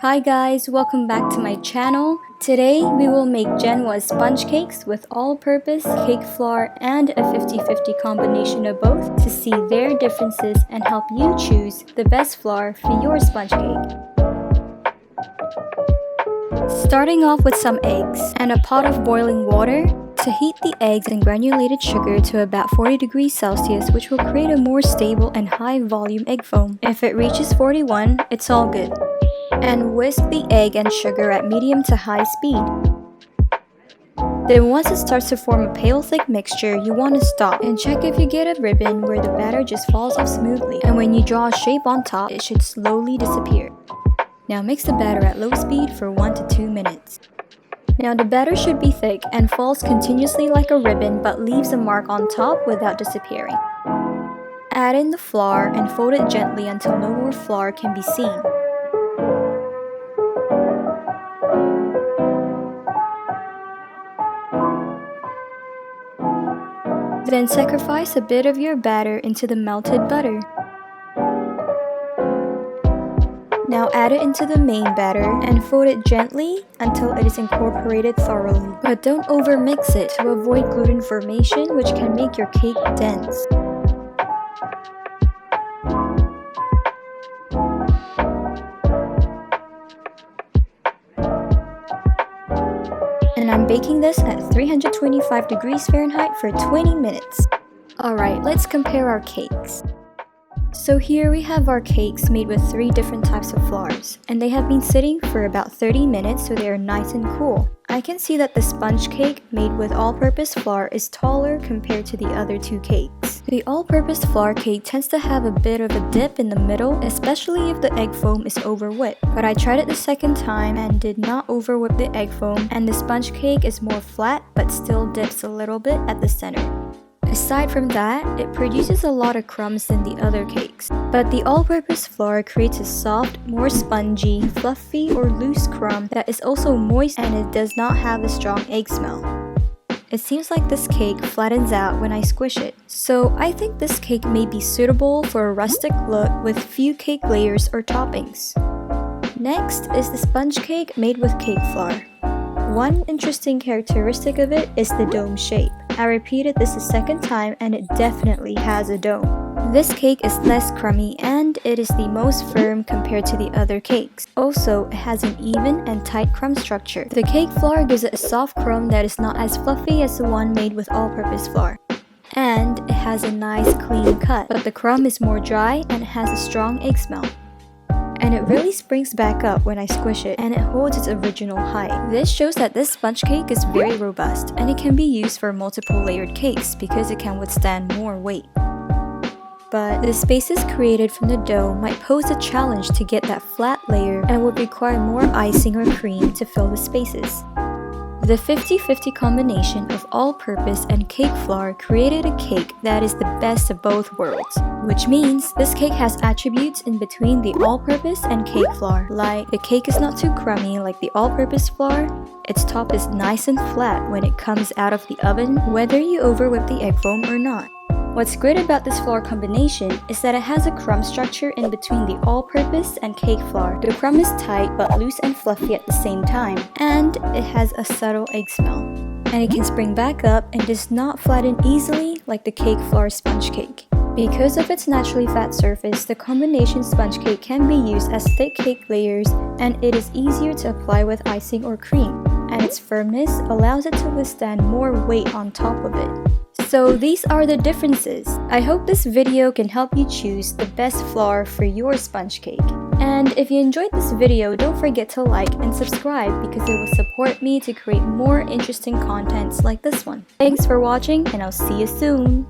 Hi guys, welcome back to my channel. Today we will make Genoise sponge cakes with all-purpose cake flour and a 50-50 combination of both to see their differences and help you choose the best flour for your sponge cake. Starting off with some eggs and a pot of boiling water. To heat the eggs and granulated sugar to about 40 degrees Celsius, which will create a more stable and high volume egg foam. If it reaches 41, it's all good. And whisk the egg and sugar at medium to high speed. Then once it starts to form a pale thick mixture, you want to stop and check if you get a ribbon where the batter just falls off smoothly, and when you draw a shape on top, it should slowly disappear. Now mix the batter at low speed for 1 to 2 minutes. Now the batter should be thick and falls continuously like a ribbon but leaves a mark on top without disappearing. Add in the flour and fold it gently until no more flour can be seen. Then sacrifice a bit of your batter into the melted butter. Now add it into the main batter and fold it gently until it is incorporated thoroughly. But don't overmix it to avoid gluten formation, which can make your cake dense. And I'm baking this at 325 degrees Fahrenheit for 20 minutes. Alright, let's compare our cakes. So here we have our cakes made with 3 different types of flours, and they have been sitting for about 30 minutes so they are nice and cool. I can see that the sponge cake made with all-purpose flour is taller compared to the other 2 cakes. The all-purpose flour cake tends to have a bit of a dip in the middle, especially if the egg foam is over-whipped. But I tried it the second time and did not over-whip the egg foam, and the sponge cake is more flat but still dips a little bit at the center. Aside from that, it produces a lot of crumbs than the other cakes. But the all-purpose flour creates a soft, more spongy, fluffy or loose crumb that is also moist, and it does not have a strong egg smell. It seems like this cake flattens out when I squish it. So I think this cake may be suitable for a rustic look with few cake layers or toppings. Next is the sponge cake made with cake flour. One interesting characteristic of it is the dome shape. I repeated this a second time and it definitely has a dome. This cake is less crummy and it is the most firm compared to the other cakes. Also, it has an even and tight crumb structure. The cake flour gives it a soft crumb that is not as fluffy as the one made with all-purpose flour. And it has a nice clean cut, but the crumb is more dry and it has a strong egg smell. And it really springs back up when I squish it, and it holds its original height. This shows that this sponge cake is very robust, and it can be used for multiple layered cakes because it can withstand more weight. But the spaces created from the dough might pose a challenge to get that flat layer and would require more icing or cream to fill the spaces. The 50-50 combination of all-purpose and cake flour created a cake that is the best of both worlds, which means this cake has attributes in between the all-purpose and cake flour, like the cake is not too crummy like the all-purpose flour, its top is nice and flat when it comes out of the oven, whether you over-whip the egg foam or not. What's great about this flour combination is that it has a crumb structure in between the all-purpose and cake flour. The crumb is tight but loose and fluffy at the same time, and it has a subtle egg smell. And it can spring back up and does not flatten easily like the cake flour sponge cake. Because of its naturally fat surface, the combination sponge cake can be used as thick cake layers, and it is easier to apply with icing or cream, and its firmness allows it to withstand more weight on top of it. So these are the differences. I hope this video can help you choose the best flour for your sponge cake. And if you enjoyed this video, don't forget to like and subscribe because it will support me to create more interesting contents like this one. Thanks for watching, and I'll see you soon!